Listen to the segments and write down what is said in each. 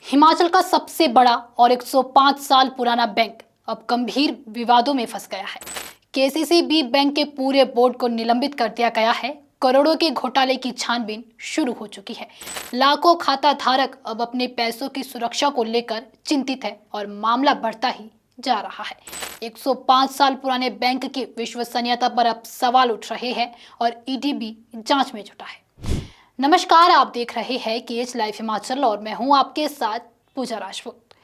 हिमाचल का सबसे बड़ा और 105 साल पुराना बैंक अब गंभीर विवादों में फंस गया है। केसीसीबी बैंक के पूरे बोर्ड को निलंबित कर दिया गया है। करोड़ों के घोटाले की छानबीन शुरू हो चुकी है। लाखों खाता धारक अब अपने पैसों की सुरक्षा को लेकर चिंतित है और मामला बढ़ता ही जा रहा है। 105 साल पुराने बैंक की विश्वसनीयता पर अब सवाल उठ रहे हैं और ईडी भी जांच में जुटा है। नमस्कार, आप देख रहे हैं केएच लाइव हिमाचल और मैं हूं आपके साथ पूजा राजपूत।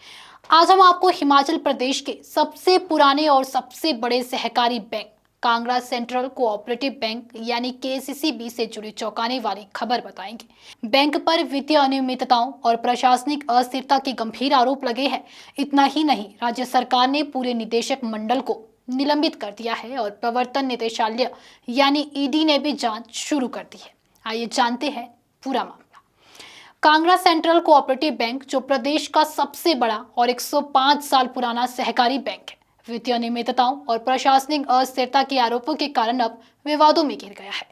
आज हम आपको हिमाचल प्रदेश के सबसे पुराने और सबसे बड़े सहकारी bank Kangra central cooperative bank यानी केसीसीबी से जुड़ी चौंकाने वाली खबर बताएंगे। बैंक पर वित्तीय अनियमितताओं और प्रशासनिक अस्थिरता के गंभीर आरोप लगे हैं। इतना ही नहीं, राज्य सरकार ने पूरे निदेशक मंडल को निलंबित कर दिया है और प्रवर्तन निदेशालय यानी ईडी ने भी जांच शुरू कर दी है। आइए जानते हैं पूरा मामला। कांगड़ा सेंट्रल कोऑपरेटिव बैंक जो प्रदेश का सबसे बड़ा और 105 साल पुराना सहकारी बैंक है, वित्तीय अनियमितताओं और प्रशासनिक अस्थिरता के आरोपों के कारण अब विवादों में घिर गया है।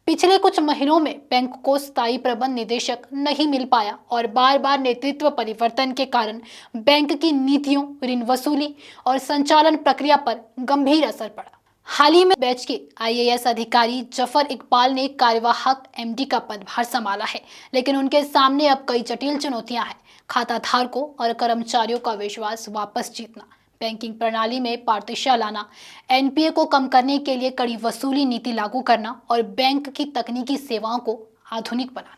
पिछले कुछ महीनों में बैंक को स्थायी प्रबंध निदेशक नहीं मिल पाया और बार बार नेतृत्व परिवर्तन के कारण बैंक की नीतियों, ऋण वसूली और संचालन प्रक्रिया पर गंभीर असर पड़ा। हाल ही में बैच के आईएएस अधिकारी जफर इकबाल ने कार्यवाहक एमडी का पदभार संभाला है, लेकिन उनके सामने अब कई जटिल चुनौतियां हैं। खाता धारकों और कर्मचारियों का विश्वास वापस जीतना, बैंकिंग प्रणाली में पारदर्शिता लाना, एनपीए को कम करने के लिए कड़ी वसूली नीति लागू करना और बैंक की तकनीकी सेवाओं को आधुनिक बनाना।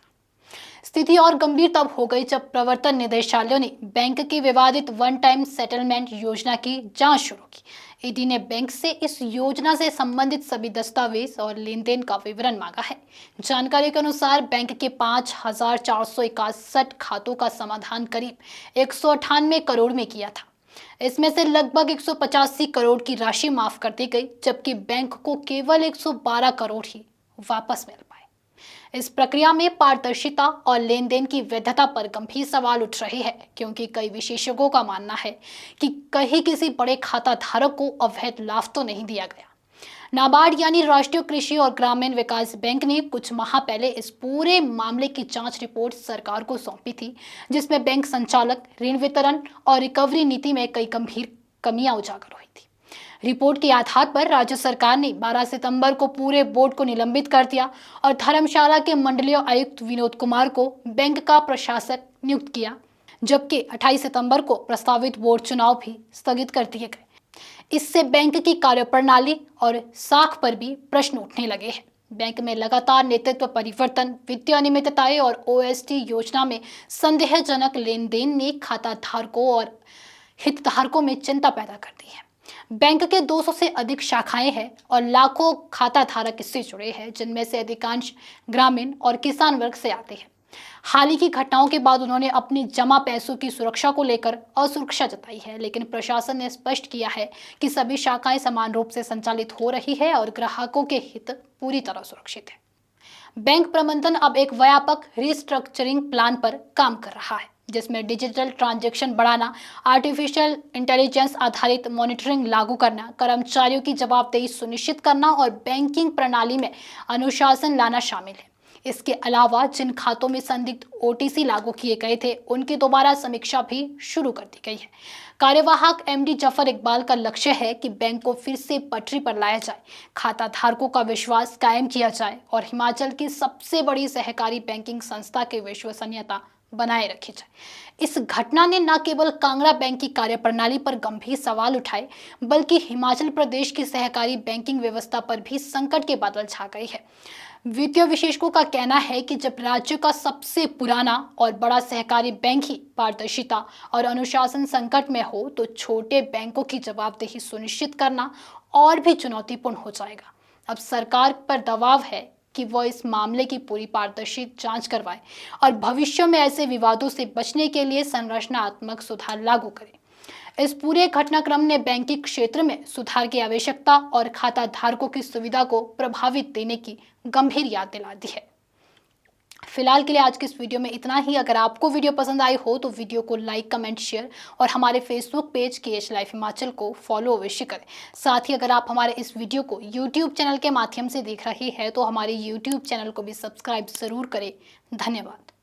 स्थिति और गंभीर तब हो गई जब प्रवर्तन निदेशालय ने बैंक की विवादित वन टाइम सेटलमेंट योजना की जांच शुरू की। ईडी ने बैंक से इस योजना से संबंधित सभी दस्तावेज और लेन देन का विवरण मांगा है। जानकारी के अनुसार बैंक के 5,461 खातों का समाधान करीब 198 करोड़ में किया था। इसमें से लगभग 185 करोड़ की राशि माफ कर दी गई, जबकि बैंक को केवल 112 करोड़ ही वापस मिल पाए। इस प्रक्रिया में पारदर्शिता और लेन देन की वैधता पर गंभीर सवाल उठ रहे हैं, क्योंकि कई विशेषज्ञों का मानना है कि कहीं किसी बड़े खाता धारक को अवैध लाभ तो नहीं दिया गया। नाबार्ड यानी राष्ट्रीय कृषि और ग्रामीण विकास बैंक ने कुछ माह पहले इस पूरे मामले की जांच रिपोर्ट सरकार को सौंपी थी, जिसमें बैंक संचालक, ऋण वितरण और रिकवरी नीति में कई गंभीर कमियां उजागर हुई थी। रिपोर्ट के आधार पर राज्य सरकार ने 12 सितंबर को पूरे बोर्ड को निलंबित कर दिया और धर्मशाला के मंडलीय आयुक्त विनोद कुमार को बैंक का प्रशासक नियुक्त किया, जबकि 28 सितंबर को प्रस्तावित बोर्ड चुनाव भी स्थगित कर दिए गए। इससे बैंक की कार्यप्रणाली और साख पर भी प्रश्न उठने लगे हैं। बैंक में लगातार नेतृत्व परिवर्तन, वित्तीय अनियमितताएं और ओएसटी योजना में संदेहजनक लेन देन ने खाता धारकों और हितधारकों में चिंता पैदा कर दी है। बैंक के 200 से अधिक शाखाएं हैं और लाखों खाता धारक इससे जुड़े हैं, जिनमें से अधिकांश ग्रामीण और किसान वर्ग से आते हैं। हाल ही की घटनाओं के बाद उन्होंने अपनी जमा पैसों की सुरक्षा को लेकर असुरक्षा जताई है, लेकिन प्रशासन ने स्पष्ट किया है कि सभी शाखाएं समान रूप से संचालित हो रही है और ग्राहकों के हित पूरी तरह सुरक्षित है। बैंक प्रबंधन अब एक व्यापक रिस्ट्रक्चरिंग प्लान पर काम कर रहा है, जिसमें डिजिटल ट्रांजैक्शन बढ़ाना, आर्टिफिशियल इंटेलिजेंस आधारित मॉनिटरिंग लागू करना, कर्मचारियों की जवाबदेही सुनिश्चित करना और बैंकिंग प्रणाली में अनुशासन लाना शामिल है। इसके अलावा जिन खातों में संदिग्ध ओटीसी लागू किए गए थे, उनकी दोबारा समीक्षा भी शुरू कर दी गई है। कार्यवाहक एमडी जफर इकबाल का लक्ष्य है कि बैंक को फिर से पटरी पर लाया जाए, खाता धारकों का विश्वास कायम किया जाए और हिमाचल की सबसे बड़ी सहकारी बैंकिंग संस्था की विश्वसनीयता बनाए रखी जाए। इस घटना ने न केवल कांगड़ा बैंक की कार्यप्रणाली पर गंभीर सवाल उठाए, बल्कि हिमाचल प्रदेश की सहकारी बैंकिंग व्यवस्था पर भी संकट के बादल छा गए हैं। वित्तीय विशेषज्ञों का कहना है कि जब राज्य का सबसे पुराना और बड़ा सहकारी बैंक ही पारदर्शिता और अनुशासन संकट में हो, तो छोटे बैंकों की जवाबदेही सुनिश्चित करना और भी चुनौतीपूर्ण हो जाएगा। अब सरकार पर दबाव है कि वह इस मामले की पूरी पारदर्शी जांच करवाए और भविष्य में ऐसे विवादों से बचने के लिए संरचनात्मक सुधार लागू करे। इस पूरे घटनाक्रम ने बैंकिंग क्षेत्र में सुधार की आवश्यकता और खाता धारकों की सुविधा को प्रभावित देने की गंभीर याद दिला दी है। फिलहाल के लिए आज की इस वीडियो में इतना ही। अगर आपको वीडियो पसंद आई हो तो वीडियो को लाइक, कमेंट, शेयर और हमारे Facebook page KH live Himachal को फॉलो अवश्य करें। साथ ही अगर आप हमारे इस वीडियो को यूट्यूब चैनल के माध्यम से देख रहे हैं तो हमारे यूट्यूब चैनल को भी सब्सक्राइब जरूर करें। धन्यवाद।